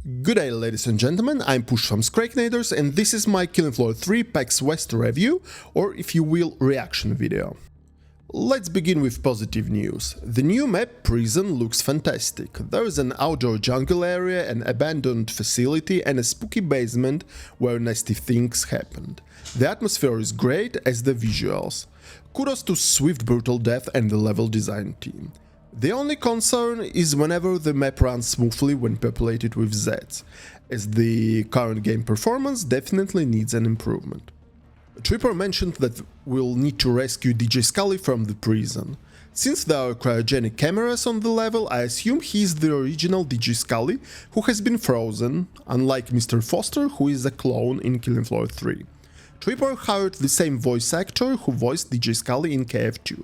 Good day, ladies and gentlemen, I'm Push from Scrakenators, and this is my KF3 PAX West review, or if you will, reaction video. Let's begin with positive news. The new map Prison looks fantastic. There is an outdoor jungle area, an abandoned facility and a spooky basement where nasty things happened. The atmosphere is great, as the visuals. Kudos to Swift Brutal Death and the level design team. The only concern is whenever the map runs smoothly when populated with Zeds, as the current game performance definitely needs an improvement. Tripper mentioned that we'll need to rescue DJ Scully from the prison. Since there are cryogenic cameras on the level, I assume he's the original DJ Scully who has been frozen, unlike Mr. Foster, who is a clone in KF3. Tripper hired the same voice actor who voiced DJ Scully in KF2.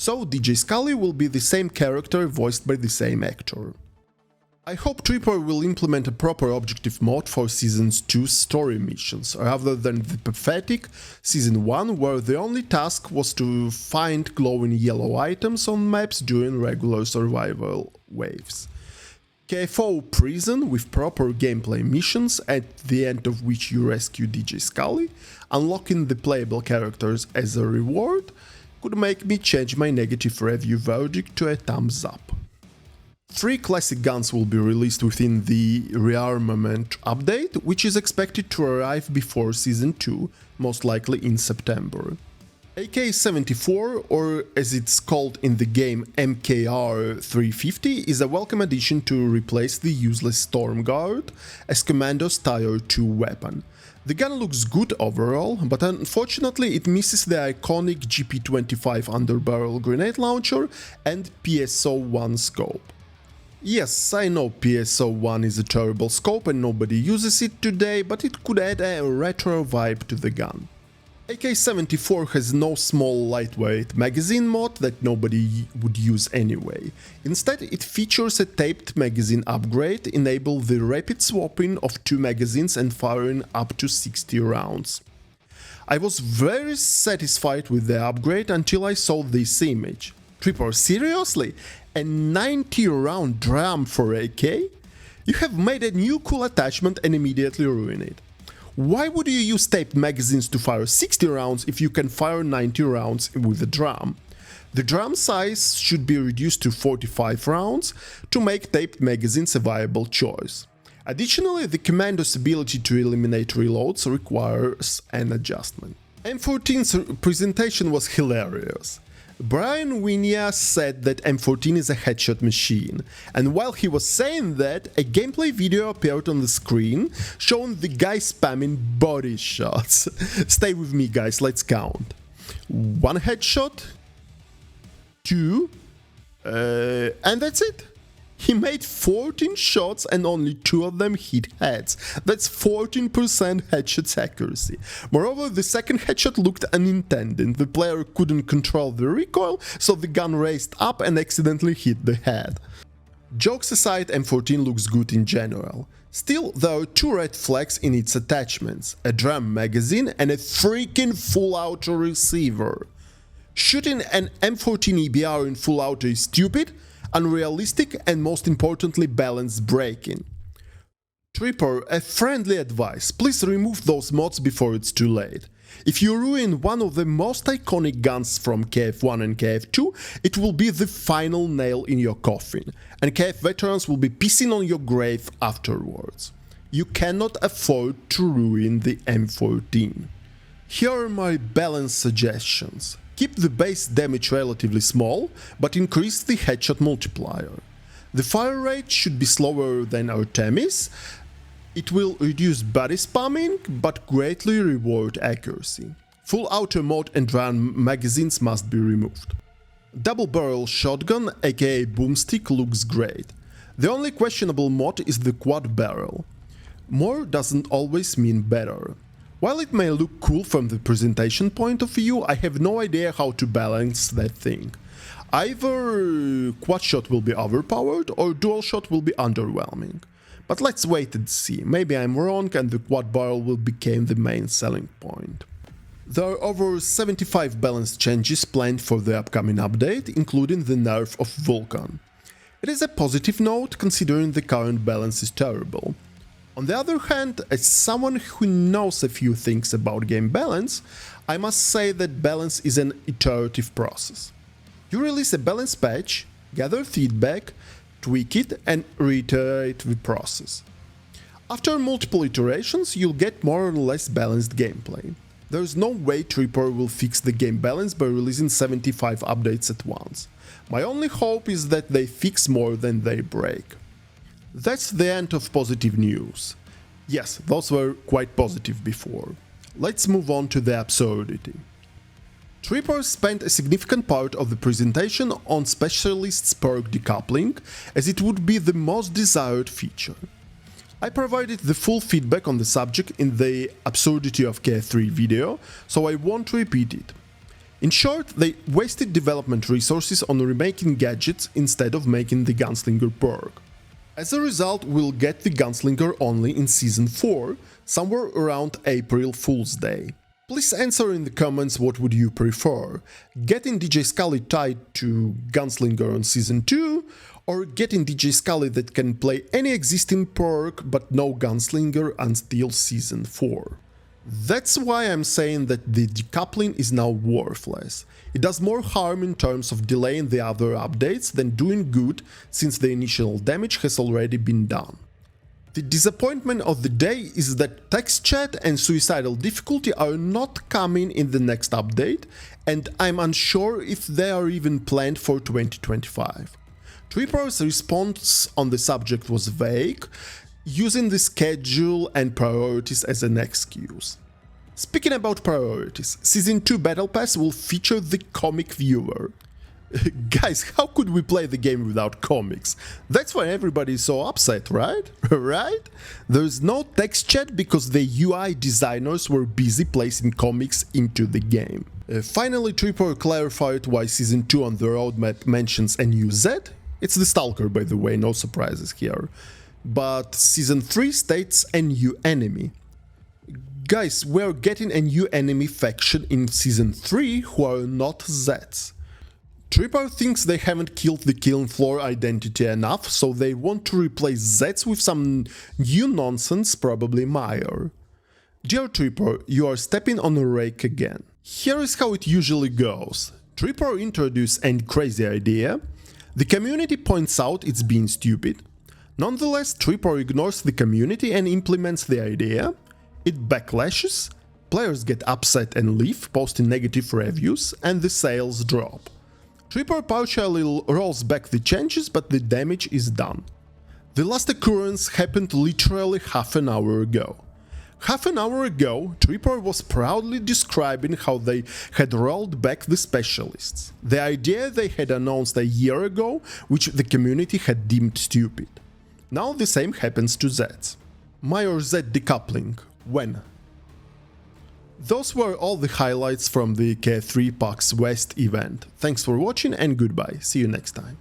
So DJ Scully will be the same character voiced by the same actor. I hope Tripper will implement a proper objective mode for Season 2's story missions, rather than the pathetic Season 1 where the only task was to find glowing yellow items on maps during regular survival waves. KF3 Prison with proper gameplay missions, at the end of which you rescue DJ Scully, unlocking the playable characters as a reward, could make me change my negative review verdict to a thumbs up. 3 classic guns will be released within the Rearmament update, which is expected to arrive before Season 2, most likely in September. AK-74, or as it's called in the game MKR-350, is a welcome addition to replace the useless Storm Guard as Commando's Tier 2 weapon. The gun looks good overall, but unfortunately it misses the iconic GP25 underbarrel grenade launcher and PSO-1 scope. Yes, I know PSO-1 is a terrible scope and nobody uses it today, but it could add a retro vibe to the gun. AK-74 has no small lightweight magazine mod that nobody would use anyway. Instead, it features a taped magazine upgrade, enable the rapid swapping of 2 magazines and firing up to 60 rounds. I was very satisfied with the upgrade until I saw this image. Tripper, seriously? A 90 round drum for AK? You have made a new cool attachment and immediately ruin it. Why would you use taped magazines to fire 60 rounds if you can fire 90 rounds with a drum? The drum size should be reduced to 45 rounds to make taped magazines a viable choice. Additionally, the Commando's ability to eliminate reloads requires an adjustment. M14's presentation was hilarious. Brian Winia said that M14 is a headshot machine, and while he was saying that, a gameplay video appeared on the screen showing the guy spamming body shots. Stay with me guys, let's count. 1 headshot, 2, and that's it. He made 14 shots and only 2 of them hit heads. That's 14% headshot accuracy. Moreover, the second headshot looked unintended. The player couldn't control the recoil, so the gun raised up and accidentally hit the head. Jokes aside, M14 looks good in general. Still, there are 2 red flags in its attachments, a drum magazine and a freaking full auto receiver. Shooting an M14 EBR in full auto is stupid, unrealistic and most importantly balance breaking. Tripper, a friendly advice, please remove those mods before it's too late. If you ruin one of the most iconic guns from KF1 and KF2, it will be the final nail in your coffin, and KF veterans will be pissing on your grave afterwards. You cannot afford to ruin the M14. Here are my balance suggestions. Keep the base damage relatively small, but increase the headshot multiplier. The fire rate should be slower than Artemis. It will reduce body spamming, but greatly reward accuracy. Full auto mode and drum magazines must be removed. Double barrel shotgun, aka boomstick, looks great. The only questionable mod is the quad barrel. More doesn't always mean better. While it may look cool from the presentation point of view, I have no idea how to balance that thing. Either quad shot will be overpowered or dual shot will be underwhelming. But let's wait and see, maybe I'm wrong and the quad barrel will become the main selling point. There are over 75 balance changes planned for the upcoming update, including the nerf of Vulcan. It is a positive note considering the current balance is terrible. On the other hand, as someone who knows a few things about game balance, I must say that balance is an iterative process. You release a balance patch, gather feedback, tweak it, and reiterate the process. After multiple iterations, you'll get more or less balanced gameplay. There is no way Tripper will fix the game balance by releasing 75 updates at once. My only hope is that they fix more than they break. That's the end of positive news. Yes, those were quite positive before. Let's move on to the absurdity. Tripper spent a significant part of the presentation on Specialist's perk decoupling, as it would be the most desired feature. I provided the full feedback on the subject in the Absurdity of KF3 video, so I won't repeat it. In short, they wasted development resources on remaking gadgets instead of making the Gunslinger perk. As a result, we'll get the Gunslinger only in Season 4, somewhere around April Fool's Day. Please answer in the comments what would you prefer, getting DJ Scully tied to Gunslinger on Season 2, or getting DJ Scully that can play any existing perk but no Gunslinger until Season 4. That's why I'm saying that the decoupling is now worthless. It does more harm in terms of delaying the other updates than doing good, since the initial damage has already been done. The disappointment of the day is that text chat and suicidal difficulty are not coming in the next update, and I'm unsure if they are even planned for 2025. Tripper's response on the subject was vague, using the schedule and priorities as an excuse. Speaking about priorities, Season 2 Battle Pass will feature the comic viewer. Guys, how could we play the game without comics? That's why everybody is so upset, right? Right? There's no text chat because the UI designers were busy placing comics into the game. Finally, Tripper clarified why Season 2 on the roadmap mentions a new Z. It's the Stalker, by the way, no surprises here. But Season 3 states a new enemy. Guys, we're getting a new enemy faction in Season 3 who are not Zeds. Tripper thinks they haven't killed the Killing Floor identity enough, so they want to replace Zeds with some new nonsense, probably Meyer. Dear Tripper, you are stepping on a rake again. Here is how it usually goes. Tripper introduces a crazy idea. The community points out it's being stupid. Nonetheless, Tripper ignores the community and implements the idea. It backlashes, players get upset and leave, posting negative reviews, and the sales drop. Tripper partially rolls back the changes, but the damage is done. The last occurrence happened literally half an hour ago. Half an hour ago, Tripper was proudly describing how they had rolled back the specialists, the idea they had announced a year ago, which the community had deemed stupid. Now the same happens to Zeds. Meyer Z decoupling. When? Those were all the highlights from the KF3 PAX West event. Thanks for watching and goodbye. See you next time.